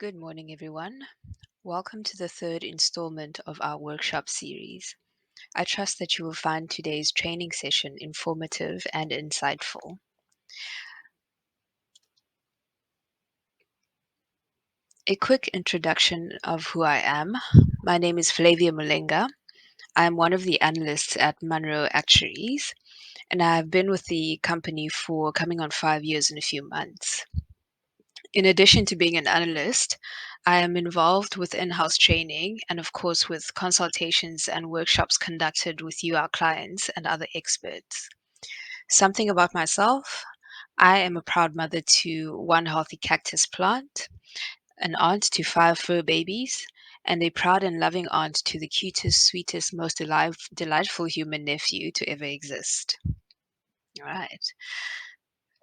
Good morning, everyone. Welcome to the third installment of our workshop series. I trust that you will find today's training session informative and insightful. A quick introduction of who I am. My name is Flavia Mulenga. I am one of the analysts at Munro Actuaries, and I have been with the company for coming on 5 years in a few months. In addition to being an analyst, I am involved with in-house training and, of course, with consultations and workshops conducted with you, our clients, and other experts. Something about myself: I am a proud mother to one healthy cactus plant, an aunt to 5 fur babies, and a proud and loving aunt to the cutest, sweetest, most delightful human nephew to ever exist. All right.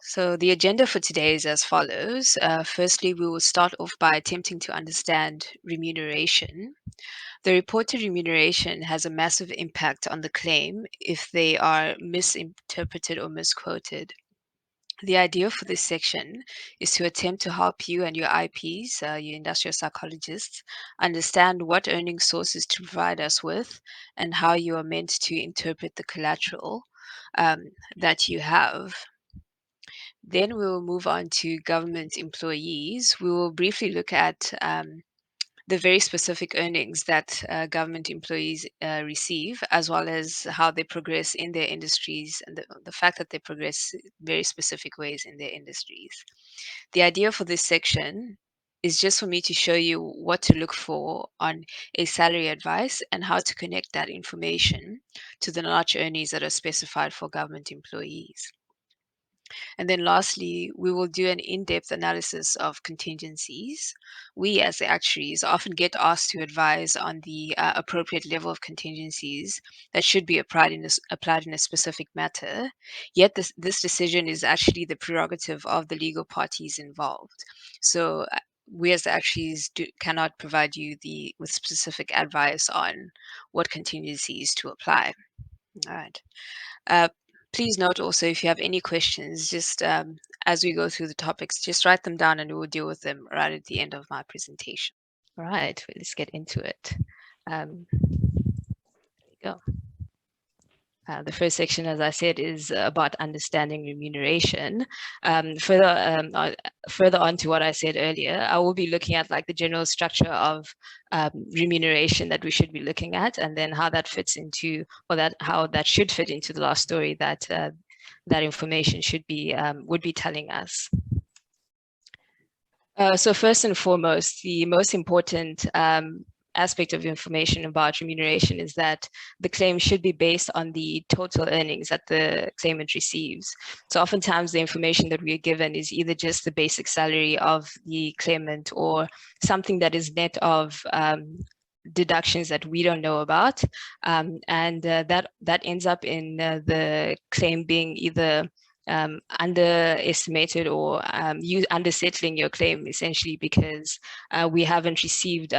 So the agenda for today is as follows. Firstly, we will start off by attempting to understand remuneration. The reported remuneration has a massive impact on the claim if they are misinterpreted or misquoted. The idea for this section is to attempt to help you and your IPs, your industrial psychologists, understand what earning sources to provide us with and how you are meant to interpret the collateral that you have. Then we will move on to government employees. We will briefly look at the very specific earnings that government employees receive, as well as how they progress in their industries and the fact that they progress very specific ways in their industries. The idea for this section is just for me to show you what to look for on a salary advice and how to connect that information to the large earnings that are specified for government employees. And then lastly, we will do an in-depth analysis of contingencies. We as the actuaries often get asked to advise on the appropriate level of contingencies that should be applied in a specific matter. Yet this decision is actually the prerogative of the legal parties involved. So we as the actuaries cannot provide you with specific advice on what contingencies to apply. All right. Uh, Please note also, if you have any questions, just as we go through the topics, just write them down and we will deal with them right at the end of my presentation. All right, let's get into it. There we go. The first section, as I said, is about understanding remuneration. Further on to what I said earlier, I will be looking at like the general structure of remuneration that we should be looking at, and then how that fits into, or how that should fit into the last story that that information should be would be telling us. So first and foremost, the most important aspect of information about remuneration is that the claim should be based on the total earnings that the claimant receives. So oftentimes the information that we are given is either just the basic salary of the claimant or something that is net of deductions that we don't know about, and that ends up in the claim being either underestimated or you undersettling your claim, essentially because we haven't received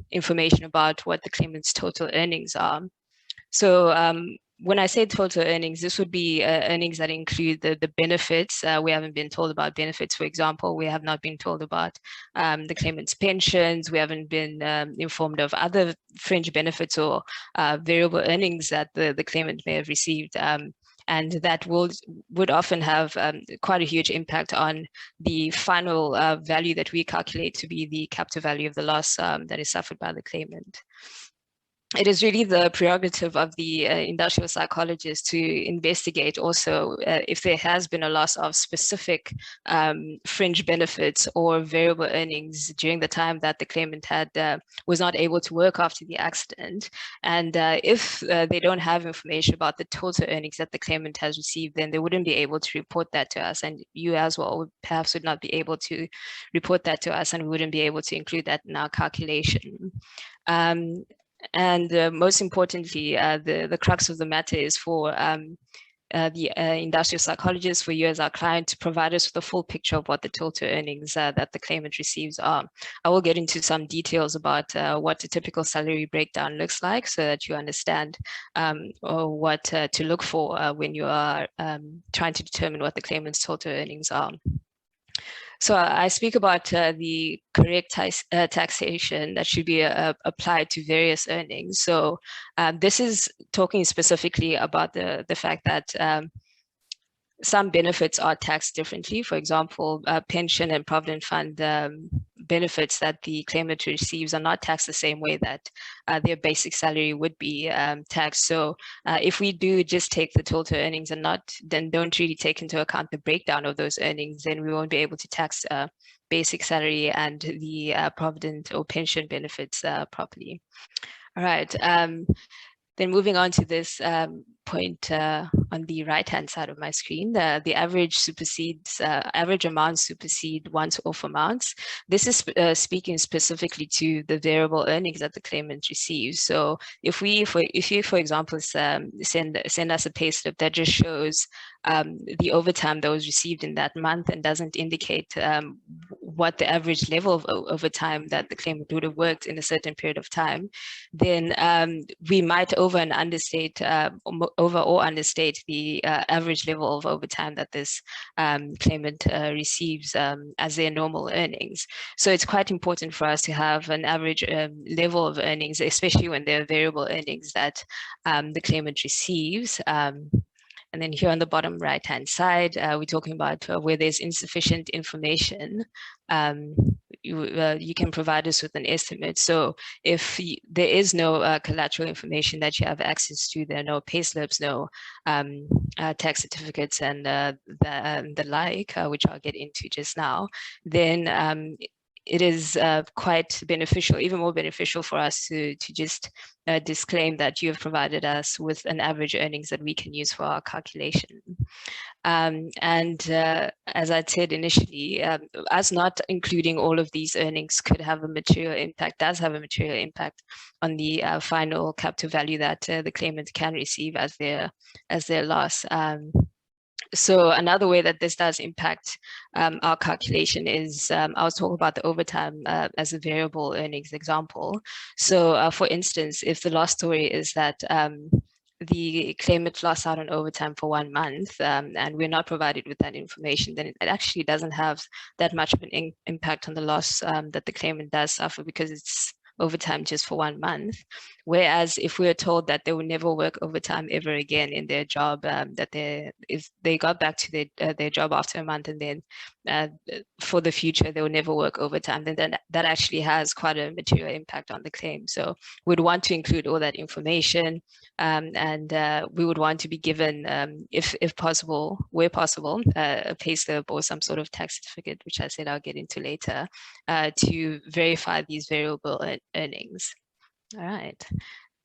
information about what the claimant's total earnings are. So when I say total earnings, this would be earnings that include the benefits. We haven't been told about benefits, for example. We have not been told about the claimant's pensions. We haven't been informed of other fringe benefits or variable earnings that the claimant may have received. And that would often have quite a huge impact on the final value that we calculate to be the captive value of the loss that is suffered by the claimant. It is really the prerogative of the industrial psychologist to investigate also if there has been a loss of specific fringe benefits or variable earnings during the time that the claimant was not able to work after the accident. And if they don't have information about the total earnings that the claimant has received, then they wouldn't be able to report that to us. And you as well perhaps would not be able to report that to us, and we wouldn't be able to include that in our calculation. And most importantly, the crux of the matter is for the industrial psychologist, for you as our client, to provide us with a full picture of what the total earnings that the claimant receives are. I will get into some details about what a typical salary breakdown looks like so that you understand or what to look for when you are trying to determine what the claimant's total earnings are. So I speak about the correct taxation that should be applied to various earnings. So this is talking specifically about the fact that some benefits are taxed differently. For example, pension and provident fund benefits that the claimant receives are not taxed the same way that their basic salary would be taxed. So if we do just take the total earnings and then don't really take into account the breakdown of those earnings, then we won't be able to tax basic salary and the provident or pension benefits properly. All right. Then moving on to this point on the right-hand side of my screen, the average average amounts supersede once-off amounts. This is speaking specifically to the variable earnings that the claimant receives. So if you, for example, send us a payslip that just shows the overtime that was received in that month and doesn't indicate what the average level of overtime that the claimant would have worked in a certain period of time, then we might over or understate the average level of overtime that this claimant receives as their normal earnings. So it's quite important for us to have an average level of earnings, especially when there are variable earnings that the claimant receives. And then here on the bottom right-hand side, we're talking about where there's insufficient information. You can provide us with an estimate. So if there is no collateral information that you have access to, there are no payslips, no tax certificates and the like, which I'll get into just now, then it is quite beneficial, even more beneficial for us to just disclaim that you have provided us with an average earnings that we can use for our calculation. As I said initially, as not including all of these earnings could have a material impact, does have a material impact on the final capital value that the claimant can receive as their loss. So another way that this does impact our calculation is, I was talking about the overtime as a variable earnings example. So for instance, if the loss story is that the claimant lost out on overtime for 1 month and we're not provided with that information, then it actually doesn't have that much of an impact on the loss that the claimant does suffer because it's overtime just for 1 month. Whereas if we are told that they will never work overtime ever again in their job, if they got back to their job after a month and then for the future they will never work overtime, then that actually has quite a material impact on the claim. So we'd want to include all that information, and we would want to be given, if possible, where possible, a payslip or some sort of tax certificate, which I said I'll get into later, to verify these variable earnings. All right.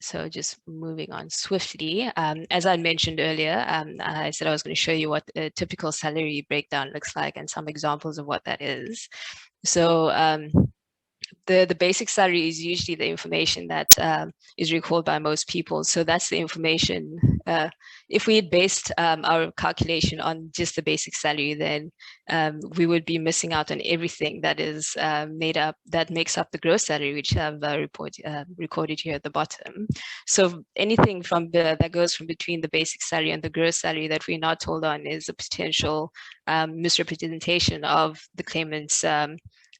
So just moving on swiftly, as I mentioned earlier, I said I was going to show you what a typical salary breakdown looks like and some examples of what that is. So the basic salary is usually the information that is recalled by most people. So that's the information. If we had based our calculation on just the basic salary, then we would be missing out on everything that is that makes up the gross salary, which I've recorded here at the bottom. So anything that goes from between the basic salary and the gross salary that we're not told on is a potential misrepresentation of the claimant's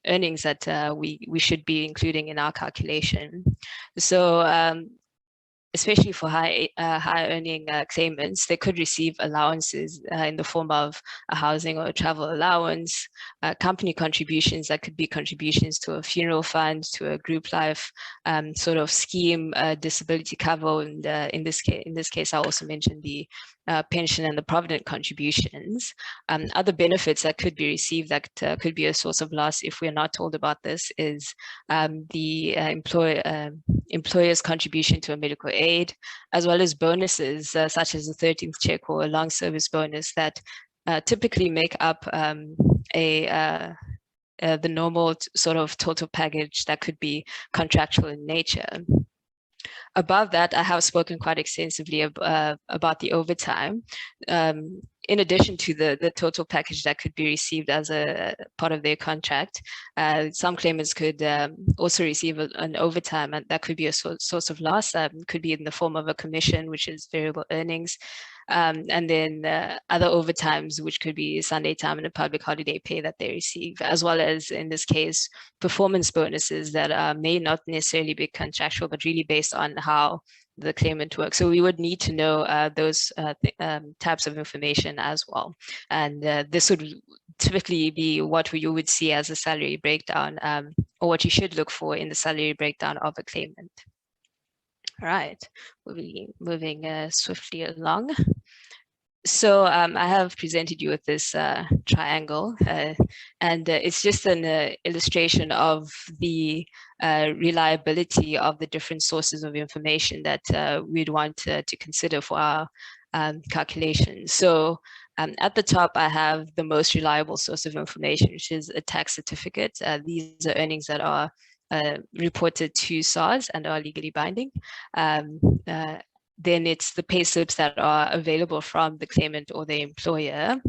earnings that we should be including in our calculation. So especially for high earning claimants, they could receive allowances in the form of a housing or a travel allowance, company contributions that could be contributions to a funeral fund, to a group life sort of scheme, disability cover, and in this case, I also mentioned the pension and the provident contributions. Other benefits that could be received that could be a source of loss if we're not told about this is the employer's contribution to a medical aid, as well as bonuses such as a 13th check or a long service bonus that typically make up the normal sort of total package that could be contractual in nature. Above that, I have spoken quite extensively about the overtime. In addition to the total package that could be received as a part of their contract, some claimants could also receive an overtime, and that could be a source of loss. Could be in the form of a commission, which is variable earnings. and then other overtimes, which could be Sunday time and a public holiday pay that they receive, as well as, in this case, performance bonuses that may not necessarily be contractual, but really based on how the claimant works. So we would need to know those types of information as well. And this would typically be what you would see as a salary breakdown, or what you should look for in the salary breakdown of a claimant. All right, moving swiftly along. So I have presented you with this triangle, and it's just an illustration of the reliability of the different sources of information that we'd want to consider for our calculations. So at the top, I have the most reliable source of information, which is a tax certificate. These are earnings that are reported to SARS and are legally binding. Then it's the pay slips that are available from the claimant or the employer.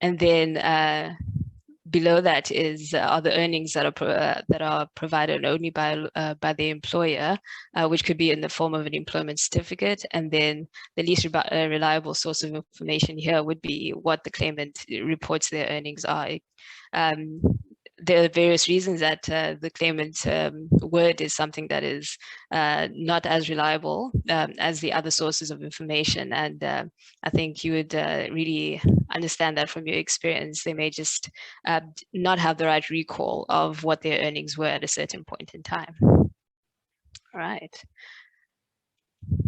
And then below that are the earnings that are provided only by the employer, which could be in the form of an employment certificate. And then the least reliable source of information here would be what the claimant reports their earnings are. There are various reasons that the claimant's word is something that is not as reliable as the other sources of information. And I think you would really understand that from your experience. They may just not have the right recall of what their earnings were at a certain point in time. All right,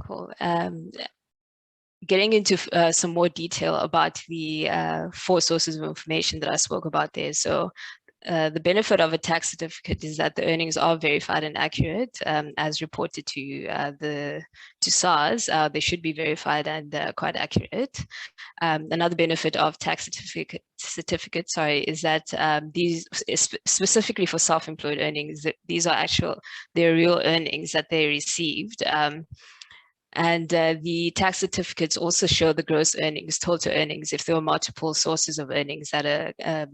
cool. Getting into some more detail about the 4 sources of information that I spoke about there. So the benefit of a tax certificate is that the earnings are verified and accurate, as reported to SARS. They should be verified and quite accurate. Another benefit of tax certificates, is that these, specifically for self-employed earnings, these are they're real earnings that they received. And the tax certificates also show the gross earnings, total earnings. If there were multiple sources of earnings that a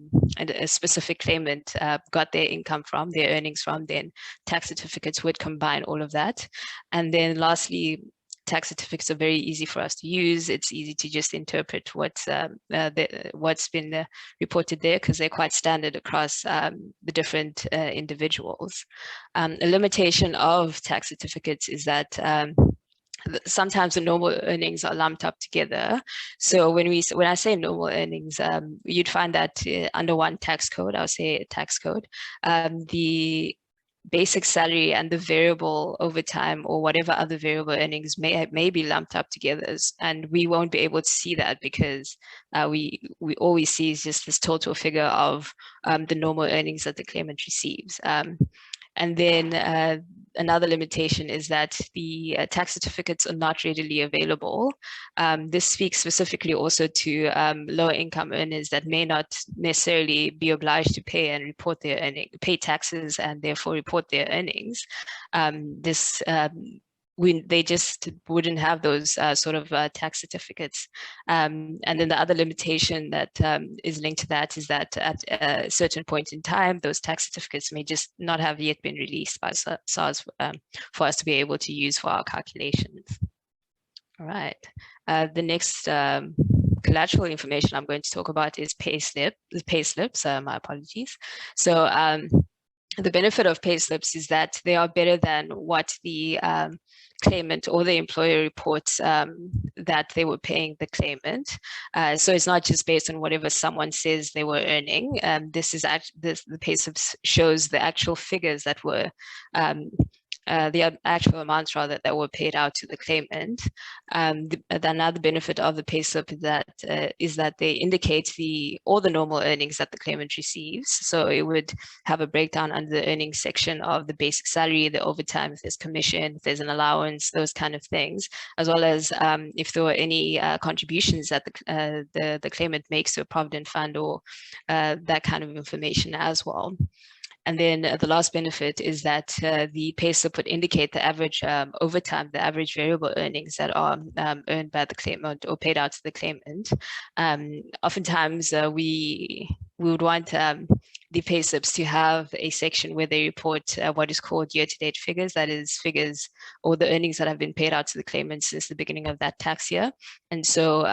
specific claimant got their income from, their earnings from, then tax certificates would combine all of that. And then lastly, tax certificates are very easy for us to use. It's easy to just interpret what's been reported there, because they're quite standard across the different individuals. A limitation of tax certificates is that sometimes the normal earnings are lumped up together. So when I say normal earnings, you'd find that under one tax code, I'll say a tax code, the basic salary and the variable overtime or whatever other variable earnings may be lumped up together, and we won't be able to see that because we all we see is just this total figure of the normal earnings that the claimant receives. And then another limitation is that the tax certificates are not readily available. This speaks specifically also to lower income earners that may not necessarily be obliged to pay and report their earnings, pay taxes and therefore report their earnings. They just wouldn't have those sort of tax certificates. And then the other limitation that is linked to that is that at a certain point in time, those tax certificates may just not have yet been released by SARS for us to be able to use for our calculations. All right. The next collateral information I'm going to talk about is pay slips. My apologies. So the benefit of pay slips is that they are better than what the claimant or the employer reports that they were paying the claimant. So it's not just based on whatever someone says they were earning. The pay slips shows the actual figures that were the actual amounts rather that were paid out to the claimant. Another benefit of the pay slip is that they indicate all the normal earnings that the claimant receives. So it would have a breakdown under the earnings section of the basic salary, the overtime, if there's commission, if there's an allowance, those kind of things, as well as if there were any contributions that the claimant makes to a provident fund or that kind of information as well. And then the last benefit is that the pay slip would indicate the average overtime, the average variable earnings that are earned by the claimant or paid out to the claimant. Oftentimes, we would want the pay slips to have a section where they report what is called year-to-date figures, that is figures or the earnings that have been paid out to the claimant since the beginning of that tax year. And so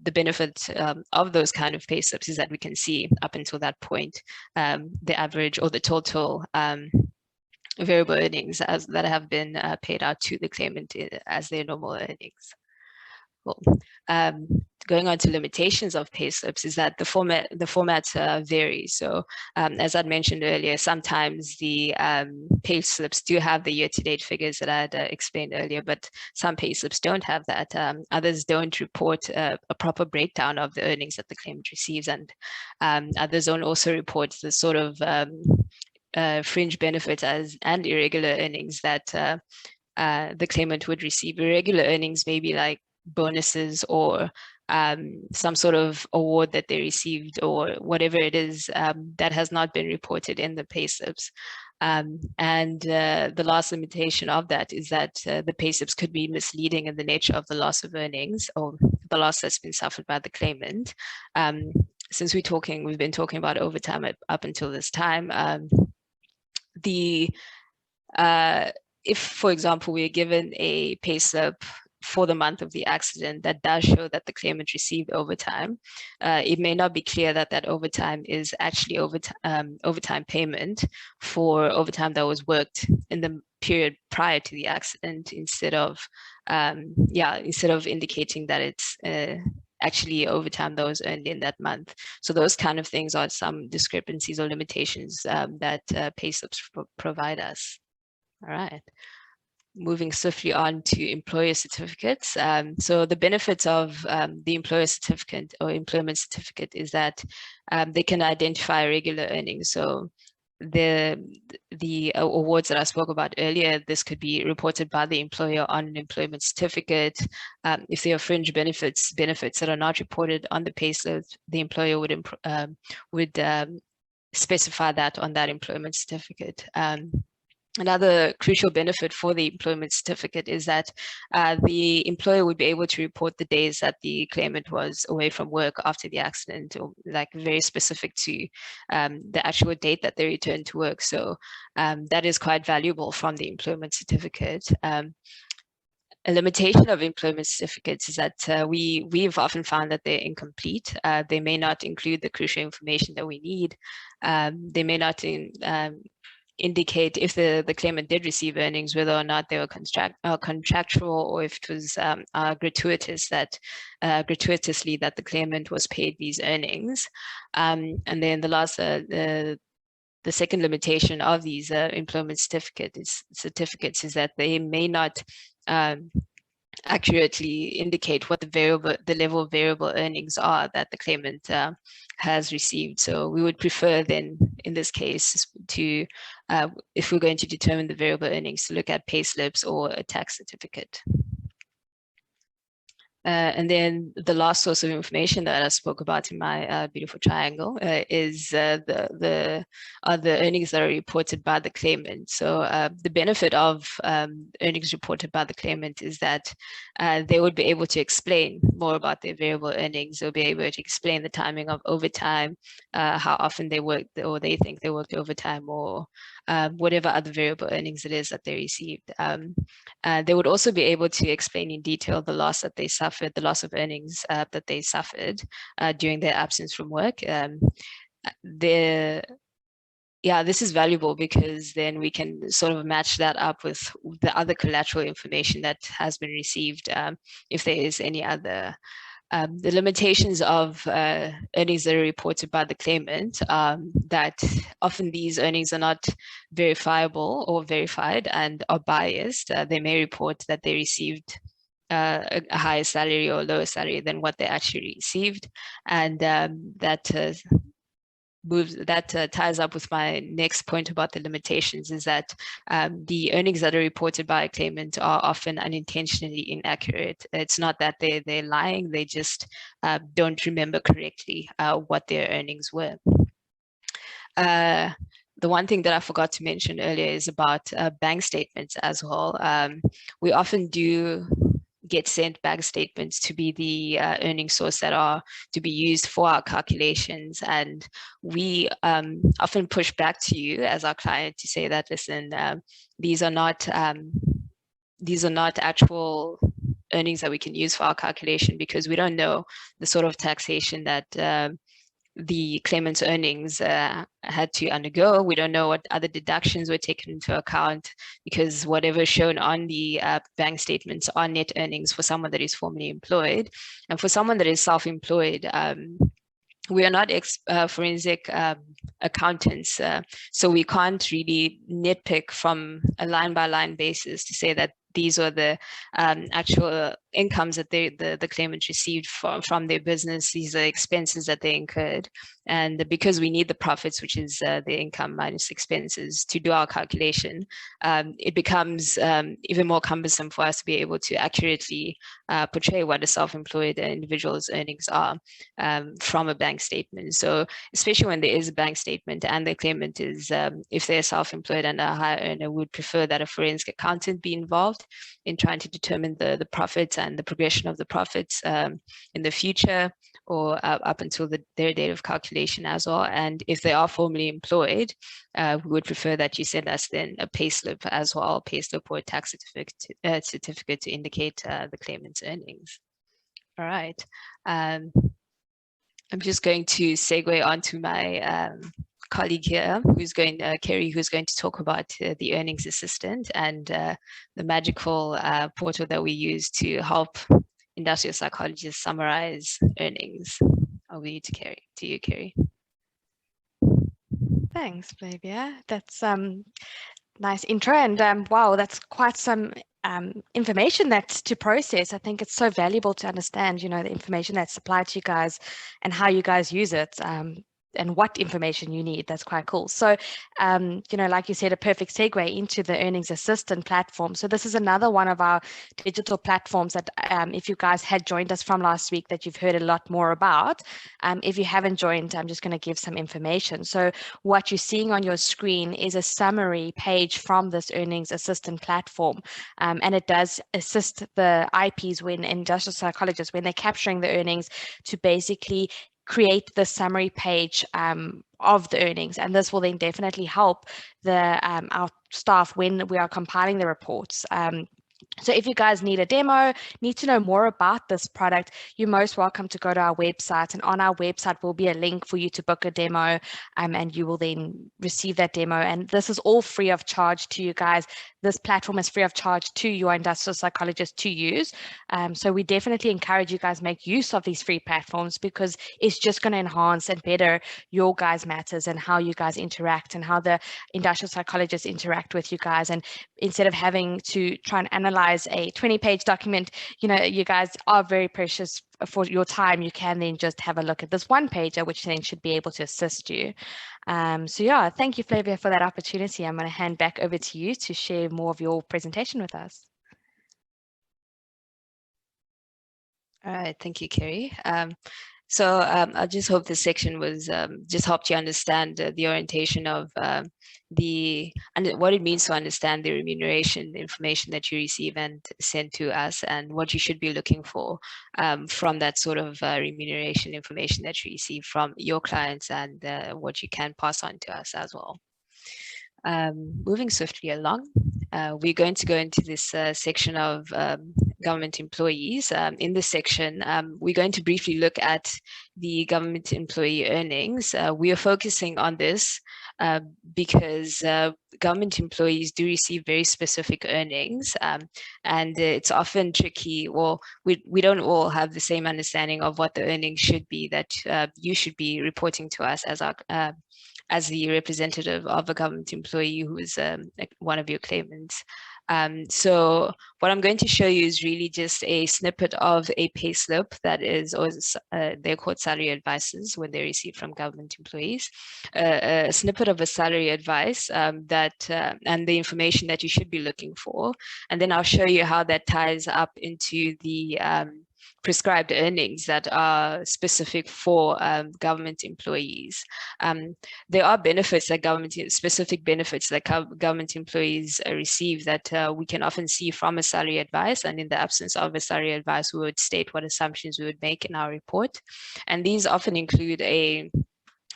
the benefit of those kind of pay slips is that we can see up until that point the average or the total variable earnings that have been paid out to the claimant as their normal earnings. Well, going on to limitations of pay slips is that the format varies. So as I'd mentioned earlier, sometimes the pay slips do have the year-to-date figures that I'd explained earlier, but some pay slips don't have that. Others don't report a proper breakdown of the earnings that the claimant receives, and others don't also report the sort of fringe benefits and irregular earnings that the claimant would receive. Irregular earnings may be like bonuses or some sort of award that they received or whatever it is that has not been reported in the pay slips. And the last limitation of that is that the pay slips could be misleading in the nature of the loss of earnings or the loss that's been suffered by the claimant. Since we've been talking about overtime up until this time, if, for example, we're given a pay slip for the month of the accident that does show that the claimant received overtime, it may not be clear that that overtime is actually overtime payment for overtime that was worked in the period prior to the accident, instead of indicating that it's actually overtime that was earned in that month. So those kind of things are some discrepancies or limitations that pay slips provide us. All right. Moving swiftly on to employer certificates. So the benefits of the employer certificate or employment certificate is that they can identify regular earnings. So the awards that I spoke about earlier, this could be reported by the employer on an employment certificate. If there are fringe benefits that are not reported on the payslip, the employer would specify that on that employment certificate. Another crucial benefit for the employment certificate is that the employer would be able to report the days that the claimant was away from work after the accident, or like very specific to the actual date that they returned to work. So that is quite valuable from the employment certificate. A limitation of employment certificates is that we've often found that they're incomplete. They may not include the crucial information that we need. They may not indicate if the claimant did receive earnings, whether or not they were contractual, or if it was gratuitous, gratuitously that the claimant was paid these earnings. And then the last, the second limitation of these employment certificates is that they may not accurately indicate what the level of variable earnings are that the claimant has received. So we would prefer then, in this case, to, if we're going to determine the variable earnings, to look at pay slips or a tax certificate. And then the last source of information that I spoke about in my beautiful triangle is the earnings that are reported by the claimant. So the benefit of earnings reported by the claimant is that they would be able to explain more about their variable earnings. They'll be able to explain the timing of overtime, how often they worked, or they think they worked overtime, or whatever other variable earnings it is that they received. They would also be able to explain in detail the loss that they suffered, the loss of earnings that they suffered during their absence from work. This is valuable because then we can sort of match that up with the other collateral information that has been received, if there is any other. The limitations of earnings that are reported by the claimant, that often these earnings are not verifiable or verified and are biased. They may report that they received a higher salary or lower salary than what they actually received, and that ties up with my next point about the limitations, is that the earnings that are reported by a claimant are often unintentionally inaccurate. It's not that they're lying, they just don't remember correctly what their earnings were. The one thing that I forgot to mention earlier is about bank statements as well. We often do get sent bank statements to be the earning source that are to be used for our calculations. And we often push back to you as our client to say that, listen, these are not actual earnings that we can use for our calculation, because we don't know the sort of taxation that the claimant's earnings had to undergo. We don't know what other deductions were taken into account, because whatever is shown on the bank statements are net earnings for someone that is formally employed. And for someone that is self-employed, we are not forensic accountants, so we can't really nitpick from a line-by-line basis to say that these are the actual incomes that the claimant received from their business. These are expenses that they incurred. And because we need the profits, which is the income minus expenses, to do our calculation, it becomes even more cumbersome for us to be able to accurately portray what a self-employed individual's earnings are from a bank statement. So especially when there is a bank statement and the claimant is, if they're self-employed and a higher earner, would prefer that a forensic accountant be involved in trying to determine the profits and the progression of the profits in the future, or up until their date of calculation as well. And if they are formally employed, we would prefer that you send us then a payslip as well, payslip or a tax certificate to indicate the claimant's earnings. All right. I'm just going to segue onto my colleague here, who's going, Kerry, who's going to talk about the earnings assistant and the magical portal that we use to help industrial psychologists summarize earnings. Over to you, Kerry. Thanks, Flavia. That's nice intro, and wow, that's quite some information that's to process. I think it's so valuable to understand, the information that's supplied to you guys and how you guys use it. And what information you need. That's quite cool. So, like you said, a perfect segue into the Earnings Assistant platform. So this is another one of our digital platforms that if you guys had joined us from last week, that you've heard a lot more about. If you haven't joined, I'm just going to give some information. So what you're seeing on your screen is a summary page from this Earnings Assistant platform. And it does assist the IPs, when industrial psychologists, when they're capturing the earnings, to basically create the summary page of the earnings, and this will then definitely help our staff when we are compiling the reports. So if you guys need a demo, need to know more about this product, you're most welcome to go to our website, and on our website will be a link for you to book a demo, and you will then receive that demo. And this is all free of charge to you guys. This platform is free of charge to your industrial psychologist to use. So we definitely encourage you guys make use of these free platforms, because it's just going to enhance and better your guys' matters and how you guys interact and how the industrial psychologists interact with you guys. And instead of having to try and analyze a 20-page document, you guys are very precious for your time. You can then just have a look at this one pager, which then should be able to assist you. So yeah, thank you, Flavia, for that opportunity. I'm going to hand back over to you to share more of your presentation with us. All right, thank you, Kerry. So I just hope this section was just helped you understand the orientation of what it means to understand the remuneration information that you receive and send to us, and what you should be looking for from that sort of remuneration information that you receive from your clients, and what you can pass on to us as well. Moving swiftly along, we're going to go into this section of government employees. In this section, we're going to briefly look at the government employee earnings. We are focusing on this because government employees do receive very specific earnings, and it's often tricky. Well, we don't all have the same understanding of what the earnings should be that you should be reporting to us as the representative of a government employee who is one of your claimants. So what I'm going to show you is really just a snippet of a payslip that is, or they're called salary advices when they're received from government employees. A snippet of a salary advice and the information that you should be looking for. And then I'll show you how that ties up into the prescribed earnings that are specific for government employees. There are benefits that specific benefits that government employees receive that we can often see from a salary advice, and in the absence of a salary advice, we would state what assumptions we would make in our report. And these often include a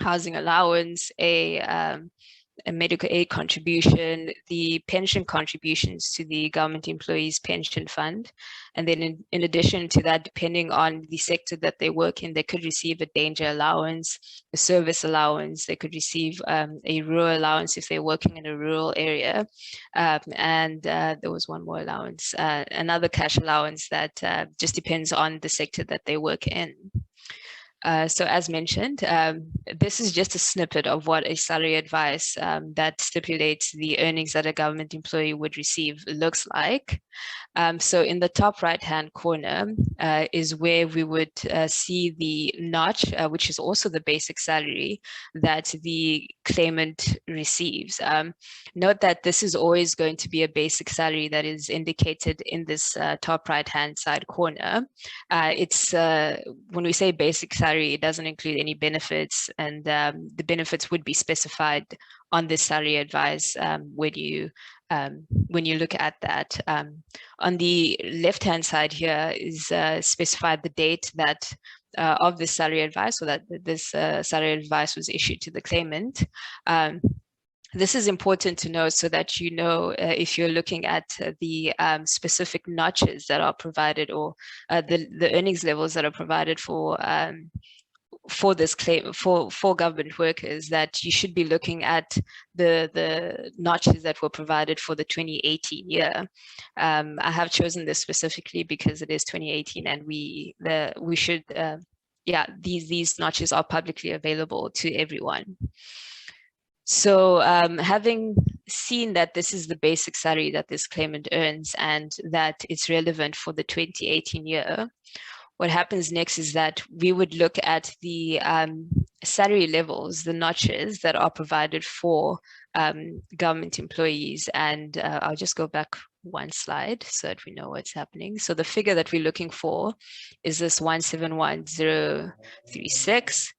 housing allowance, a medical aid contribution, the pension contributions to the government employees pension fund. And then in addition to that, depending on the sector that they work in, they could receive a danger allowance, a service allowance, they could receive a rural allowance if they're working in a rural area. And there was one more allowance, another cash allowance that just depends on the sector that they work in. So as mentioned, this is just a snippet of what a salary advice that stipulates the earnings that a government employee would receive looks like. So in the top right-hand corner is where we would see the notch, which is also the basic salary that the claimant receives. Note that this is always going to be a basic salary that is indicated in this top right-hand side corner. It's when we say basic salary, it doesn't include any benefits, and the benefits would be specified on this salary advice when you look at that. On the left-hand side here is specified the date that of this salary advice, so that this salary advice was issued to the claimant. This is important to know so that you know if you're looking at the specific notches that are provided, or the earnings levels that are provided for this claim for government workers, that you should be looking at the notches that were provided for the 2018 year. I have chosen this specifically because it is 2018, and we should these notches are publicly available to everyone. So having seen that this is the basic salary that this claimant earns and that it's relevant for the 2018 year, what happens next is that we would look at the salary levels, the notches that are provided for government employees. And I'll just go back one slide so that we know what's happening. So the figure that we're looking for is this 171036.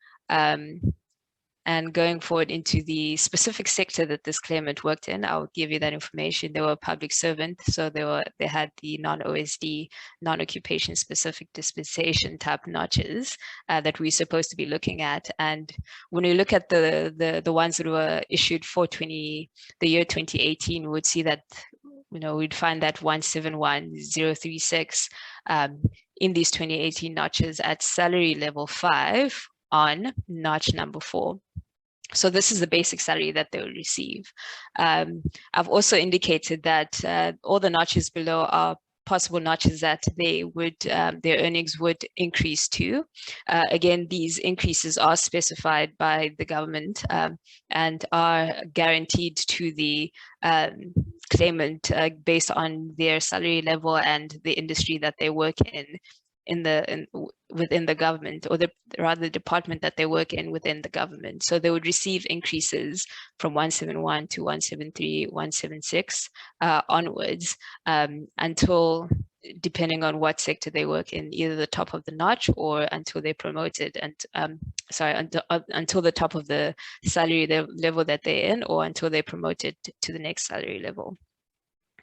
And going forward into the specific sector that this claimant worked in, I'll give you that information. They were a public servant, so they had the non-OSD, non-occupation specific dispensation type notches that we're supposed to be looking at. And when we look at the ones that were issued for the year 2018, we would see that we'd find that 171036 in these 2018 notches at salary level 5 on notch number 4. So this is the basic salary that they will receive. I've also indicated that all the notches below are possible notches that they would their earnings would increase to. Again, these increases are specified by the government and are guaranteed to the claimant based on their salary level and the industry that they work within the government, or the department that they work in within the government. So they would receive increases from 171 to 173, 176 onwards until, depending on what sector they work in, either the top of the notch or until they're promoted, and until the top of the salary level that they're in, or until they're promoted to the next salary level.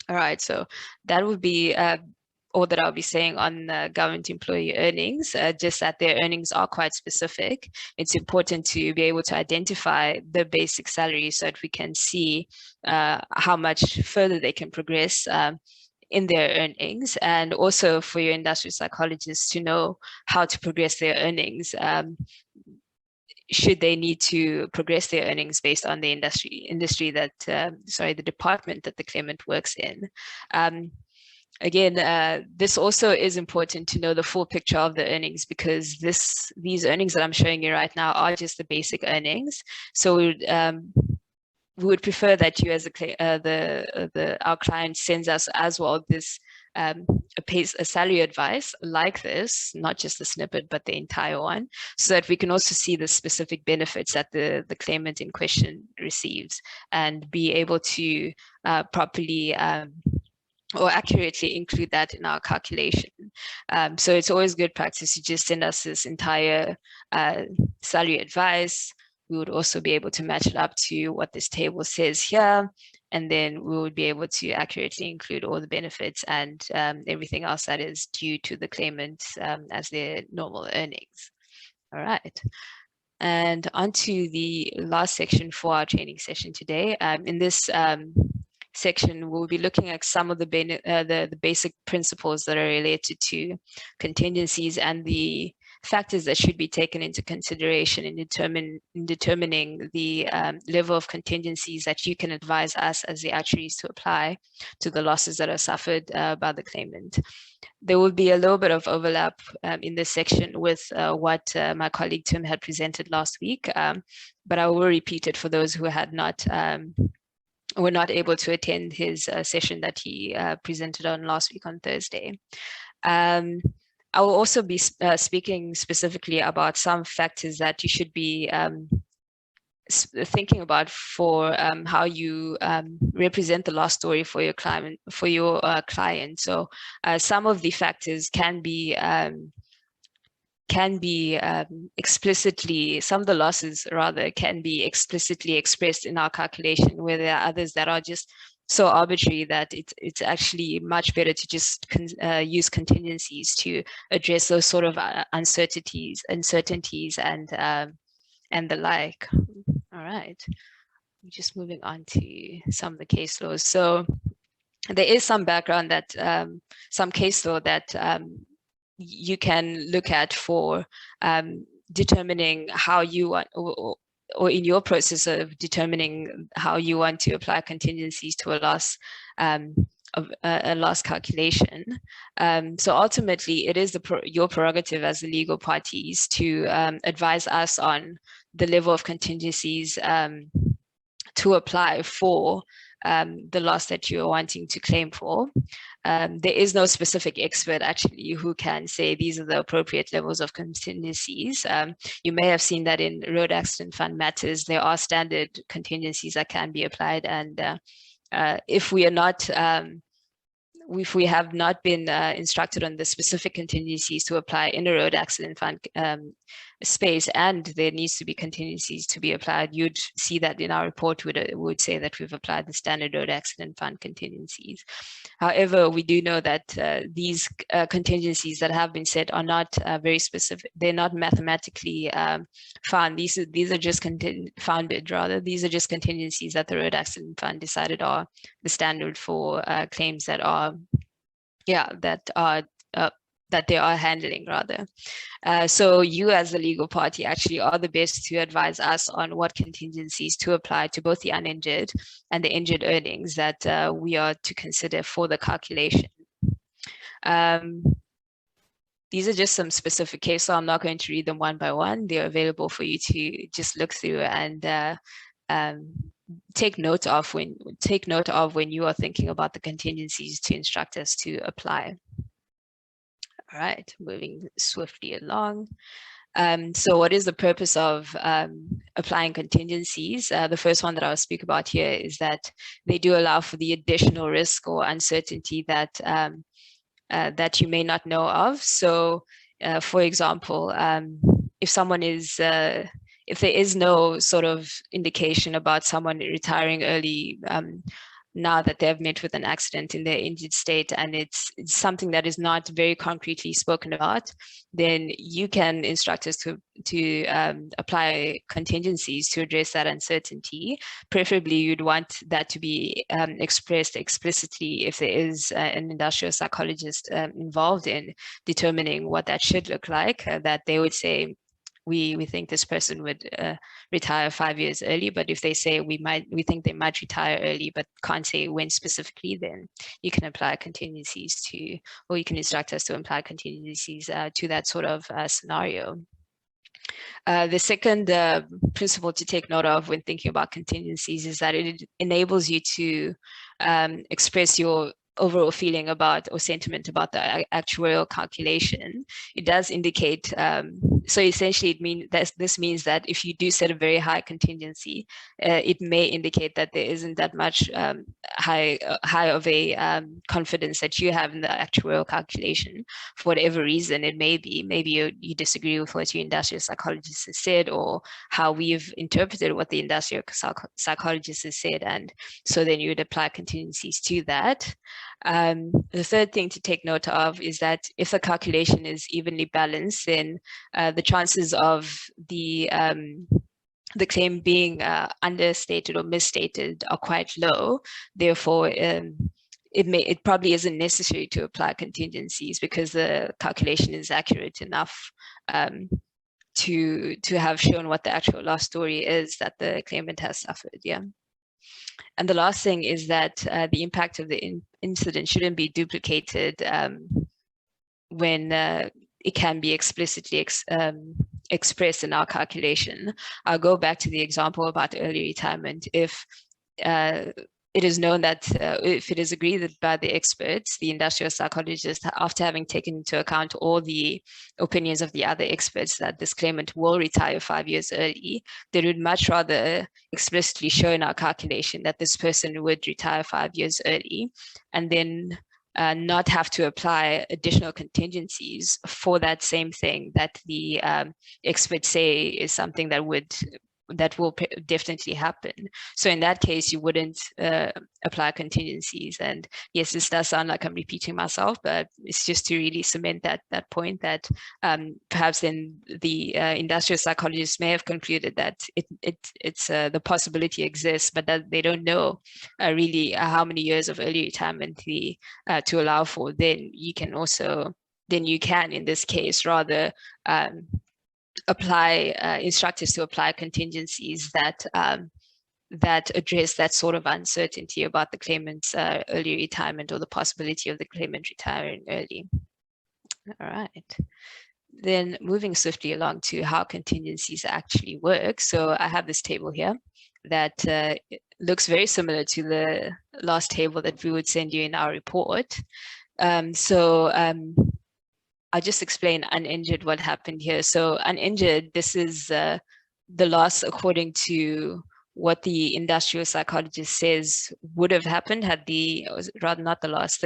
All right, so that would be all that I'll be saying on government employee earnings, just that their earnings are quite specific. It's important to be able to identify the basic salary so that we can see how much further they can progress in their earnings, and also for your industrial psychologists to know how to progress their earnings should they need to progress their earnings based on the industry that, the department that the claimant works in. Again, this also is important to know the full picture of the earnings, because these earnings that I'm showing you right now are just the basic earnings. So we would prefer that you, as our client, sends us as well this a salary advice like this, not just the snippet, but the entire one, so that we can also see the specific benefits that the claimant in question receives, and be able to properly or accurately include that in our calculation. So it's always good practice to just send us this entire salary advice. We would also be able to match it up to what this table says here, and then we would be able to accurately include all the benefits and everything else that is due to the claimant as their normal earnings. All right. And onto the last section for our training session today. In this section, we'll be looking at some of the basic principles that are related to contingencies and the factors that should be taken into consideration in determining the level of contingencies that you can advise us as the actuaries to apply to the losses that are suffered by the claimant. There will be a little bit of overlap in this section with what my colleague Tim had presented last week, but I will repeat it for those who had not were not able to attend his session that he presented on last week on Thursday. I will also be speaking specifically about some factors that you should be thinking about for how you represent the loss story for your client. So some of the factors can be explicitly, some of the losses rather can be explicitly expressed in our calculation, where there are others that are just so arbitrary that it's actually much better to just use contingencies to address those sort of uncertainties and the like. All right, just moving on to some of the case laws. So there is some background that some case law that you can look at for determining how you want, or in your process of determining how you want to apply contingencies to a loss of a loss calculation. So ultimately, it is your prerogative as the legal parties to advise us on the level of contingencies to apply for the loss that you're wanting to claim for. There is no specific expert actually who can say these are the appropriate levels of contingencies. You may have seen that in road accident fund matters, there are standard contingencies that can be applied. And if we have not been instructed on the specific contingencies to apply in a road accident fund space, and there needs to be contingencies to be applied, you'd see that in our report would say that we've applied the standard road accident fund contingencies. However, we do know that these contingencies that have been set are not very specific. They're not mathematically found. These are just founded rather. These are just contingencies that the road accident fund decided are the standard for claims that are, that they are handling rather. So you as the legal party actually are the best to advise us on what contingencies to apply to both the uninjured and the injured earnings that we are to consider for the calculation. These are just some specific cases, so I'm not going to read them one by one. They're available for you to just look through and take note of when you are thinking about the contingencies to instruct us to apply. All right, moving swiftly along. So what is the purpose of applying contingencies? The first one that I'll speak about here is that they do allow for the additional risk or uncertainty that that you may not know of. So for example, if there is no sort of indication about someone retiring early now that they've met with an accident in their injured state, and it's something that is not very concretely spoken about, then you can instruct us to apply contingencies to address that uncertainty. Preferably, you'd want that to be expressed explicitly if there is an industrial psychologist involved in determining what that should look like, that they would say, we think this person would retire 5 years early, but if they say we think they might retire early, but can't say when specifically, then you can apply contingencies or you can instruct us to apply contingencies to that sort of scenario. The second principle to take note of when thinking about contingencies is that it enables you to express your overall feeling about or sentiment about the actuarial calculation, it does indicate, so essentially this means that if you do set a very high contingency, it may indicate that there isn't that much high of a confidence that you have in the actuarial calculation for whatever reason it may be. Maybe you disagree with what your industrial psychologist has said, or how we've interpreted what the industrial psychologist has said, and so then you would apply contingencies to that. The third thing to take note of is that if the calculation is evenly balanced, then the chances of the claim being understated or misstated are quite low. Therefore, it probably isn't necessary to apply contingencies because the calculation is accurate enough to have shown what the actual loss story is that the claimant has suffered. Yeah. And the last thing is that the impact of the incident shouldn't be duplicated when it can be explicitly expressed in our calculation. I'll go back to the example about early retirement. If it is known that if it is agreed by the experts, the industrial psychologist, after having taken into account all the opinions of the other experts, that this claimant will retire 5 years early, they would much rather explicitly show in our calculation that this person would retire 5 years early, and then not have to apply additional contingencies for that same thing that the experts say is something that will definitely happen. So in that case, you wouldn't apply contingencies. And yes, this does sound like I'm repeating myself, but it's just to really cement that point that perhaps then the industrial psychologists may have concluded that it's the possibility exists, but that they don't know really how many years of early retirement to allow for. Then you can in this case rather apply instructors to apply contingencies that address that sort of uncertainty about the claimant's early retirement or the possibility of the claimant retiring early. All right. Then moving swiftly along to how contingencies actually work. So I have this table here that looks very similar to the last table that we would send you in our report. I'll just explain uninjured what happened here. So uninjured, this is the loss according to what the industrial psychologist says would have happened had rather not the loss,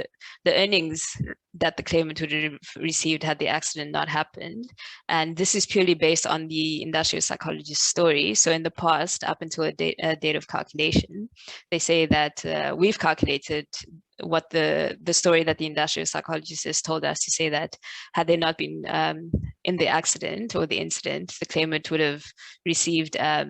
the earnings that the claimant would have received had the accident not happened. And this is purely based on the industrial psychologist's story. So in the past, up until a date of calculation, they say that we've calculated what the story that the industrial psychologist has told us to say that had they not been in the accident or the incident, the claimant would have received a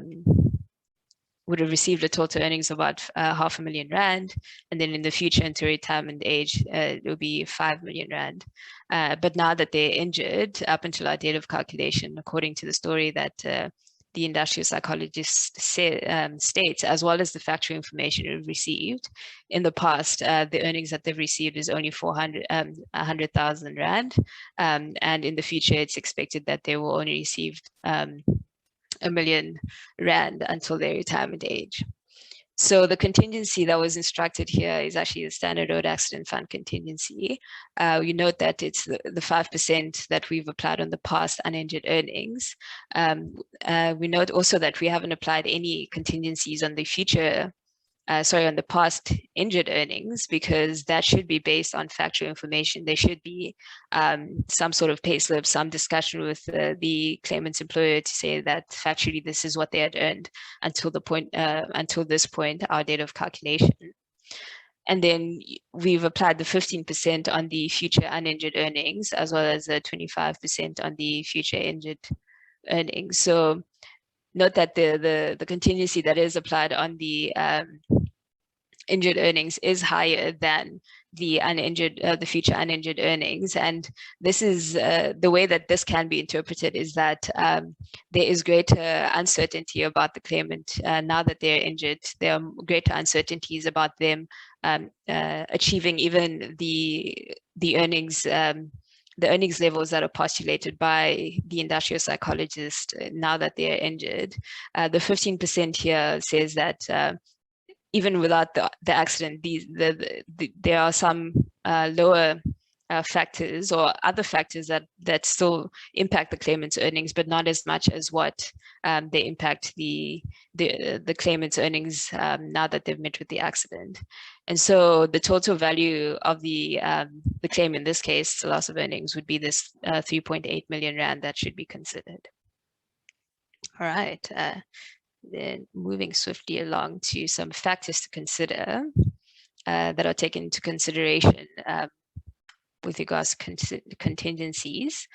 total earnings of about R500,000, and then in the future into retirement age it will be 5 million rand. But now that they're injured, up until our date of calculation, according to the story that the industrial psychologist states, as well as the factual information we've received in the past, the earnings that they've received is only 100,000 rand, and in the future it's expected that they will only receive 1 million rand until their retirement age. So the contingency that was instructed here is actually the standard road accident fund contingency. You note that it's the 5% that we've applied on the past uninjured earnings. We note also that we haven't applied any contingencies on the future on the past injured earnings, because that should be based on factual information. There should be some sort of payslip, some discussion with the claimant's employer to say that factually this is what they had earned until this point, our date of calculation. And then we've applied the 15% on the future uninjured earnings, as well as the 25% on the future injured earnings. So note that the contingency that is applied on the injured earnings is higher than the future uninjured earnings. And this is the way that this can be interpreted is that there is greater uncertainty about the claimant now that they're injured. There are greater uncertainties about them achieving even the earnings levels that are postulated by the industrial psychologist now that they're injured. The 15% here says that even without the accident, there are some lower factors or other factors that still impact the claimant's earnings, but not as much as what they impact the claimant's earnings now that they've met with the accident. And so the total value of the claim in this case, the loss of earnings, would be this 3.8 million rand that should be considered. All right. Then moving swiftly along to some factors to consider that are taken into consideration with regards to contingencies.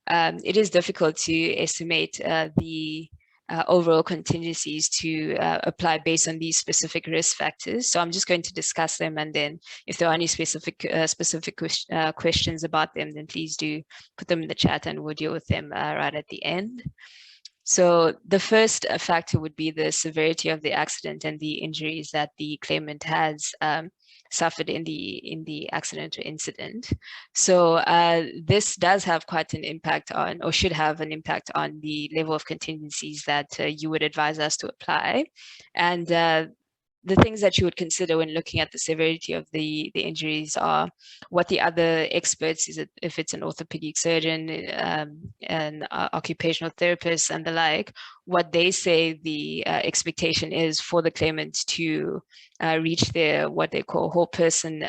It is difficult to estimate the overall contingencies to apply based on these specific risk factors. So I'm just going to discuss them, and then if there are any specific questions about them, then please do put them in the chat and we'll deal with them right at the end. So the first factor would be the severity of the accident and the injuries that the claimant has suffered in the accident or incident. So this does have quite an impact on, or should have an impact on, the level of contingencies that you would advise us to apply. And the things that you would consider when looking at the severity of the injuries are what the other experts, if it's an orthopedic surgeon, an occupational therapist and the like, what they say the expectation is for the claimant to reach their what they call whole person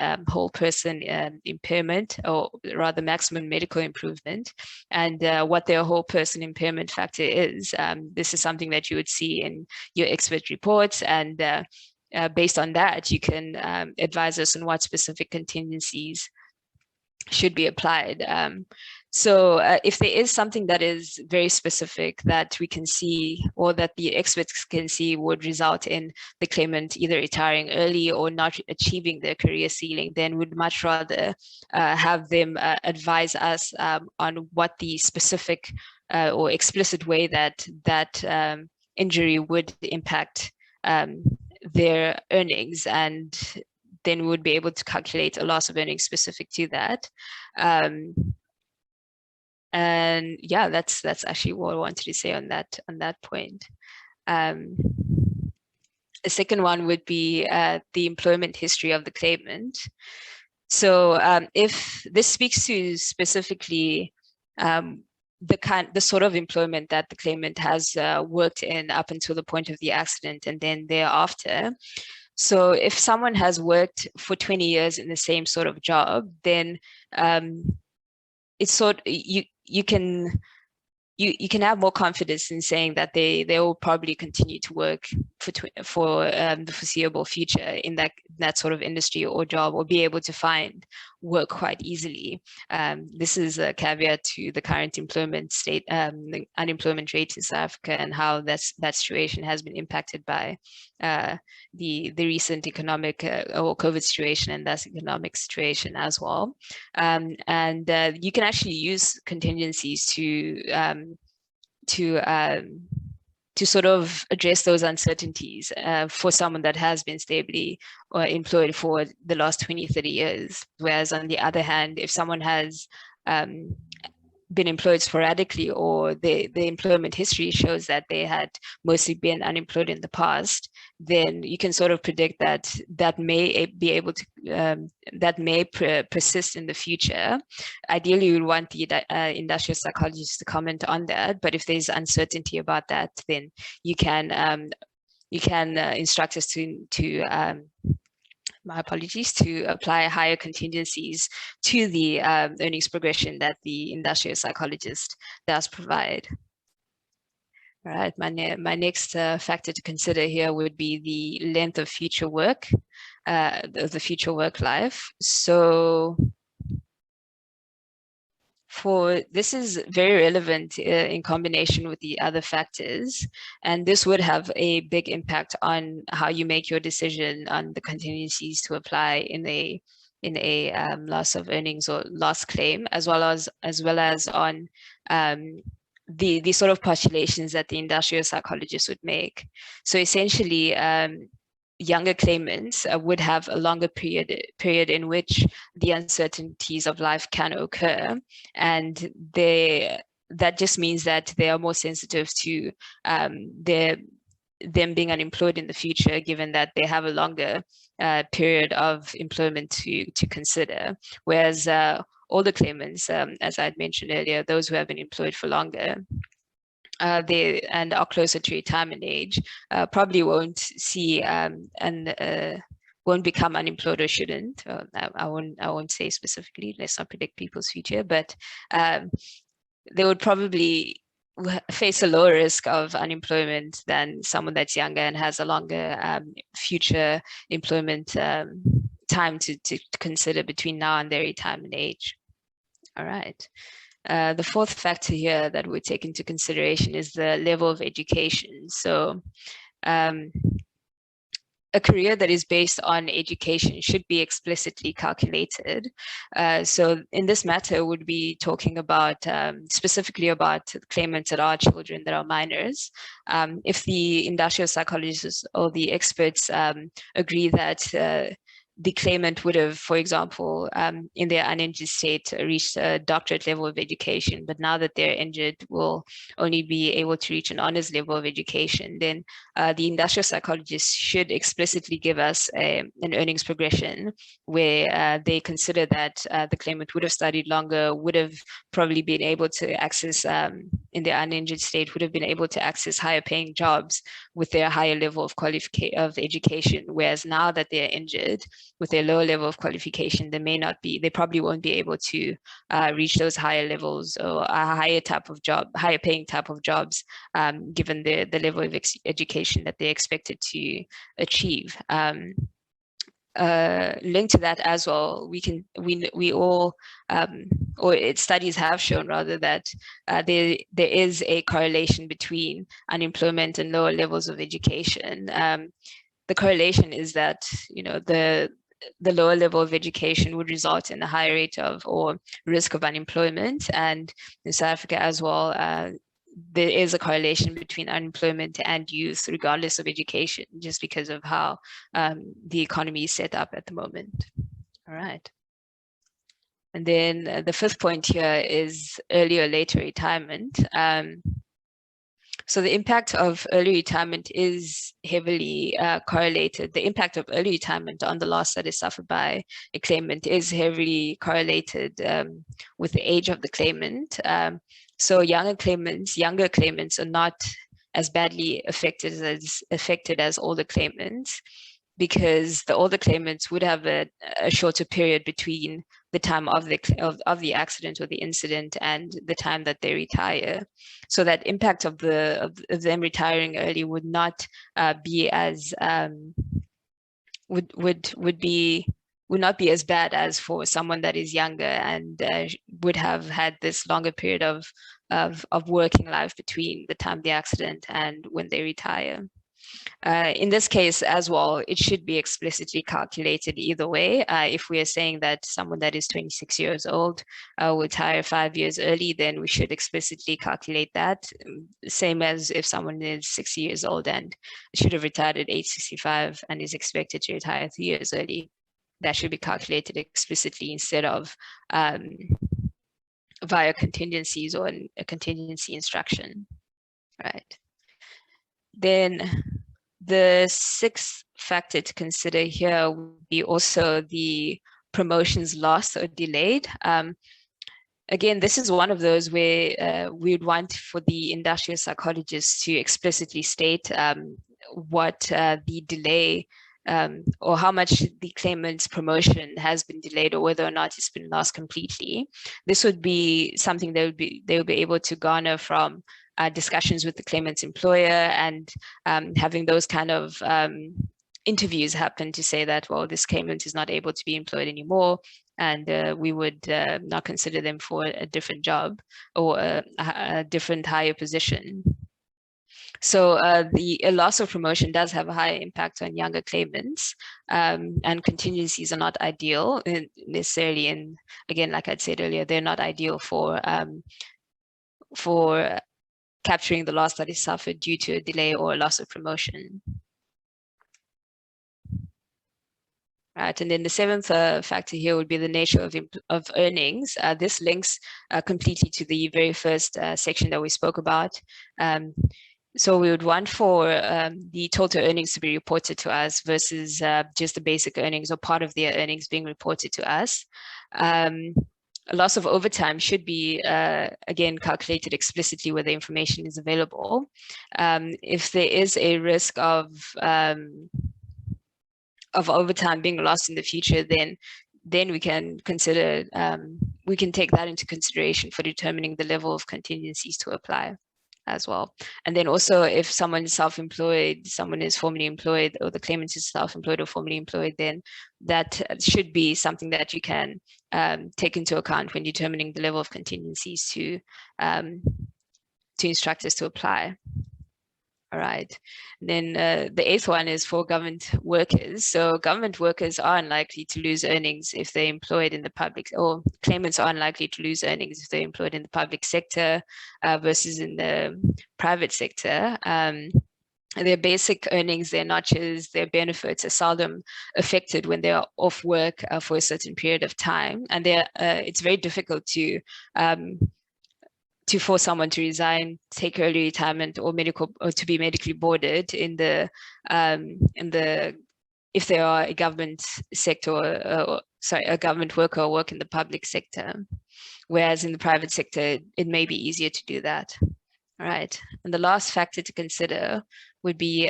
impairment, or rather maximum medical improvement, and what their whole person impairment factor is. This is something that you would see in your expert reports, and based on that, you can advise us on what specific contingencies should be applied. So if there is something that is very specific that we can see, or that the experts can see, would result in the claimant either retiring early or not achieving their career ceiling, then we'd much rather have them advise us on what the specific or explicit way that injury would impact their earnings, and then we would be able to calculate a loss of earnings specific to that. And yeah, that's actually what I wanted to say on that point. The second one would be the employment history of the claimant. So if this speaks to specifically the sort of employment that the claimant has worked in up until the point of the accident and then thereafter. So if someone has worked for 20 years in the same sort of job, then it's you can have more confidence in saying that they will probably continue to work for the foreseeable future in that sort of industry or job, or be able to find work quite easily. This is a caveat to the current employment state, the unemployment rate in South Africa, and how that situation has been impacted by the recent economic or COVID situation, and thus economic situation as well. And you can actually use contingencies to sort of address those uncertainties for someone that has been stably employed for the last 20, 30 years. Whereas on the other hand, if someone has been employed sporadically, or the employment history shows that they had mostly been unemployed in the past, then you can sort of predict that may be able to persist in the future. Ideally, you would want the industrial psychologist to comment on that, but if there's uncertainty about that, then you can instruct us to my apologies, to apply higher contingencies to the earnings progression that the industrial psychologist does provide. All right, my next factor to consider here would be the length of future work, the future work life. So this is very relevant in combination with the other factors, and this would have a big impact on how you make your decision on the contingencies to apply in a loss of earnings or loss claim, as well as on the sort of postulations that the industrial psychologist would make. So essentially, younger claimants would have a longer period in which the uncertainties of life can occur, and that just means that they are more sensitive to them being unemployed in the future, given that they have a longer period of employment to consider. Whereas older claimants, as I'd mentioned earlier, those who have been employed for longer, they and are closer to retirement age, probably won't see and won't become unemployed or shouldn't. I won't say specifically. Let's not predict people's future, but they would probably face a lower risk of unemployment than someone that's younger and has a longer future employment time to consider between now and their retirement age. All right. The fourth factor here that we take into consideration is the level of education. So a career that is based on education should be explicitly calculated. So in this matter, would be talking about specifically about claimants that are children that are minors. If the industrial psychologists or the experts agree that the claimant would have, for example, in their uninjured state, reached a doctorate level of education, but now that they're injured, will only be able to reach an honors level of education, then the industrial psychologists should explicitly give us an earnings progression where they consider that the claimant would have studied longer, would have probably been able to access, in their uninjured state, would have been able to access higher paying jobs with their higher level of education, whereas now that they're injured, with their lower level of qualification, they probably won't be able to reach those higher levels or a higher paying type of jobs, given the level of education that they're expected to achieve. Linked to that as well, studies have shown rather that there is a correlation between unemployment and lower levels of education. The correlation is that the lower level of education would result in a higher rate of or risk of unemployment. And in South Africa as well, there is a correlation between unemployment and youth, regardless of education, just because of how the economy is set up at the moment. All right. And then the fifth point here is early or later retirement. So the impact of early retirement is heavily correlated. The impact of early retirement on the loss that is suffered by a claimant is heavily correlated with the age of the claimant. So younger claimants are not as badly affected as older claimants, because the older claimants would have a shorter period between the time of the accident or the incident and the time that they retire. So that impact of them retiring early would not be as would not be as bad as for someone that is younger and would have had this longer period of working life between the time of the accident and when they retire. In this case as well, it should be explicitly calculated either way. If we are saying that someone that is 26 years old will retire 5 years early, then we should explicitly calculate that. Same as if someone is 60 years old and should have retired at age 65 and is expected to retire 3 years early, that should be calculated explicitly instead of via contingencies or a contingency instruction, right? Then the sixth factor to consider here would be also the promotions lost or delayed. Again, this is one of those where we would want for the industrial psychologists to explicitly state what the delay or how much the claimant's promotion has been delayed or whether or not it's been lost completely. This would be something they would be able to garner from discussions with the claimant's employer and having those kind of interviews happen to say that, well, this claimant is not able to be employed anymore, and we would not consider them for a different job or a different higher position. So the loss of promotion does have a higher impact on younger claimants, and contingencies are not ideal necessarily. And again, like I'd said earlier, they're not ideal for capturing the loss that is suffered due to a delay or a loss of promotion. Right, and then the seventh factor here would be the nature of earnings. This links completely to the very first section that we spoke about. So we would want for the total earnings to be reported to us versus just the basic earnings or part of their earnings being reported to us. A loss of overtime should be, again, calculated explicitly where the information is available. If there is a risk of overtime being lost in the future, then we can consider, we can take that into consideration for determining the level of contingencies to apply as well. And then also if someone is self-employed, someone is formally employed, or the claimant is self-employed or formally employed, then that should be something that you can take into account when determining the level of contingencies to instruct us to apply. All right. And then the eighth one is for government workers. So government workers are unlikely to lose earnings if they're employed in the public, or claimants are unlikely to lose earnings if they're employed in the public sector versus in the private sector. Their basic earnings, their notches, their benefits are seldom affected when they are off work for a certain period of time. And it's very difficult to force someone to resign, take early retirement, or to be medically boarded if they are a government sector a government worker or work in the public sector. Whereas in the private sector, it may be easier to do that. All right. And the last factor to consider would be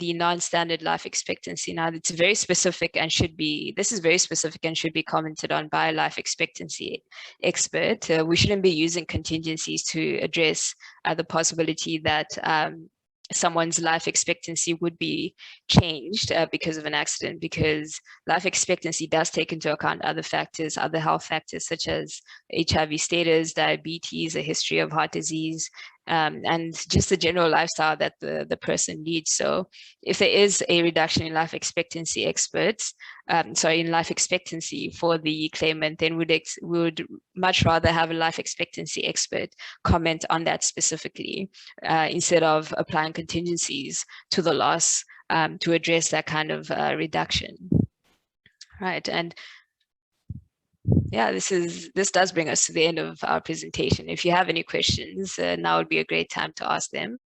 the non-standard life expectancy. Now, it's very specific and this is very specific and should be commented on by a life expectancy expert. We shouldn't be using contingencies to address the possibility that someone's life expectancy would be changed because of an accident, because life expectancy does take into account other factors, other health factors such as HIV status, diabetes, a history of heart disease, and just the general lifestyle that the person leads. So if there is a reduction in life expectancy in life expectancy for the claimant, then we would much rather have a life expectancy expert comment on that specifically instead of applying contingencies to the loss to address that kind of reduction. Right. And yeah, this does bring us to the end of our presentation. If you have any questions, now would be a great time to ask them.